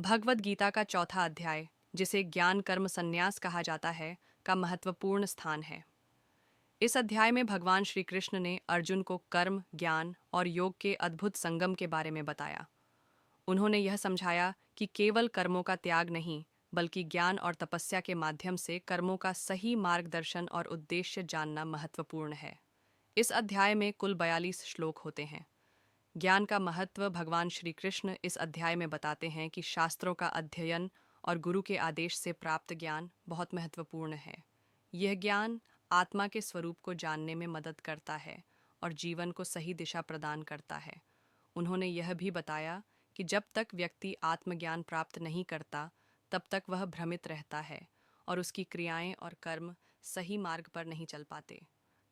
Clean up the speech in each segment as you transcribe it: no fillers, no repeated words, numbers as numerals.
भगवद गीता का चौथा अध्याय, जिसे ज्ञान कर्म संन्यास कहा जाता है, का महत्वपूर्ण स्थान है। इस अध्याय में भगवान श्री कृष्ण ने अर्जुन को कर्म, ज्ञान और योग के अद्भुत संगम के बारे में बताया। उन्होंने यह समझाया कि केवल कर्मों का त्याग नहीं, बल्कि ज्ञान और तपस्या के माध्यम से कर्मों का सही मार्गदर्शन और उद्देश्य जानना महत्वपूर्ण है। इस अध्याय में कुल 42 श्लोक होते हैं। ज्ञान का महत्व भगवान श्री कृष्ण इस अध्याय में बताते हैं कि शास्त्रों का अध्ययन और गुरु के आदेश से प्राप्त ज्ञान बहुत महत्वपूर्ण है। यह ज्ञान आत्मा के स्वरूप को जानने में मदद करता है और जीवन को सही दिशा प्रदान करता है। उन्होंने यह भी बताया कि जब तक व्यक्ति आत्मज्ञान प्राप्त नहीं करता, तब तक वह भ्रमित रहता है और उसकी क्रियाएं और कर्म सही मार्ग पर नहीं चल पाते।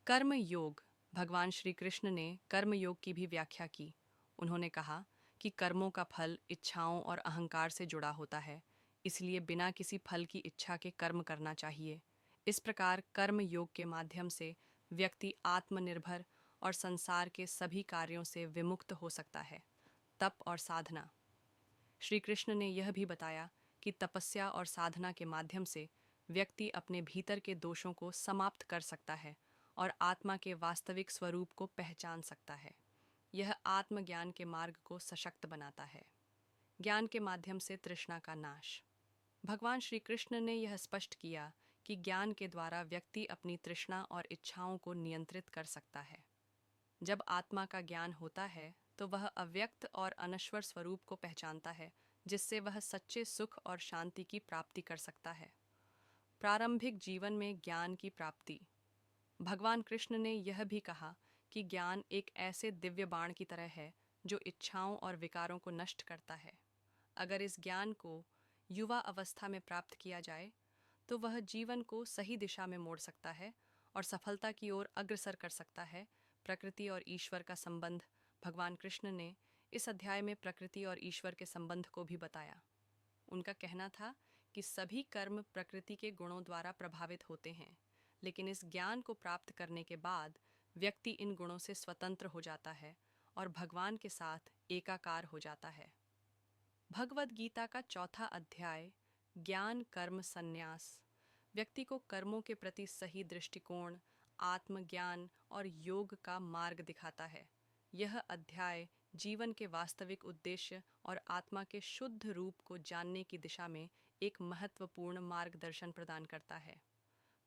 कर्म योग। भगवान श्री कृष्ण ने कर्म योग की भी व्याख्या की। उन्होंने कहा कि कर्मों का फल इच्छाओं और अहंकार से जुड़ा होता है, इसलिए बिना किसी फल की इच्छा के कर्म करना चाहिए। इस प्रकार कर्म योग के माध्यम से व्यक्ति आत्मनिर्भर और संसार के सभी कार्यों से विमुक्त हो सकता है। तप और साधना। श्री कृष्ण ने यह भी बताया कि तपस्या और साधना के माध्यम से व्यक्ति अपने भीतर के दोषों को समाप्त कर सकता है और आत्मा के वास्तविक स्वरूप को पहचान सकता है। यह आत्मज्ञान के मार्ग को सशक्त बनाता है। ज्ञान के माध्यम से तृष्णा का नाश। भगवान श्री कृष्ण ने यह स्पष्ट किया कि ज्ञान के द्वारा व्यक्ति अपनी तृष्णा और इच्छाओं को नियंत्रित कर सकता है। जब आत्मा का ज्ञान होता है तो वह अव्यक्त और अनश्वर स्वरूप को पहचानता है, जिससे वह सच्चे सुख और शांति की प्राप्ति कर सकता है। प्रारंभिक जीवन में ज्ञान की प्राप्ति। भगवान कृष्ण ने यह भी कहा कि ज्ञान एक ऐसे दिव्य बाण की तरह है जो इच्छाओं और विकारों को नष्ट करता है। अगर इस ज्ञान को युवा अवस्था में प्राप्त किया जाए तो वह जीवन को सही दिशा में मोड़ सकता है और सफलता की ओर अग्रसर कर सकता है। प्रकृति और ईश्वर का संबंध। भगवान कृष्ण ने इस अध्याय में प्रकृति और ईश्वर के संबंध को भी बताया। उनका कहना था कि सभी कर्म प्रकृति के गुणों द्वारा प्रभावित होते हैं, लेकिन इस ज्ञान को प्राप्त करने के बाद व्यक्ति इन गुणों से स्वतंत्र हो जाता है और भगवान के साथ एकाकार हो जाता है। भगवद गीता का चौथा अध्याय, ज्ञान कर्म संन्यास, व्यक्ति को कर्मों के प्रति सही दृष्टिकोण, आत्मज्ञान और योग का मार्ग दिखाता है। यह अध्याय जीवन के वास्तविक उद्देश्य और आत्मा के शुद्ध रूप को जानने की दिशा में एक महत्वपूर्ण मार्गदर्शन प्रदान करता है।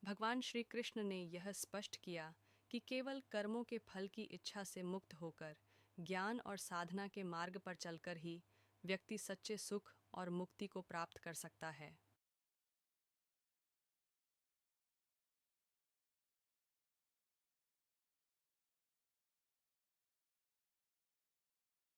भगवान श्री कृष्ण ने यह स्पष्ट किया कि केवल कर्मों के फल की इच्छा से मुक्त होकर ज्ञान और साधना के मार्ग पर चलकर ही व्यक्ति सच्चे सुख और मुक्ति को प्राप्त कर सकता है।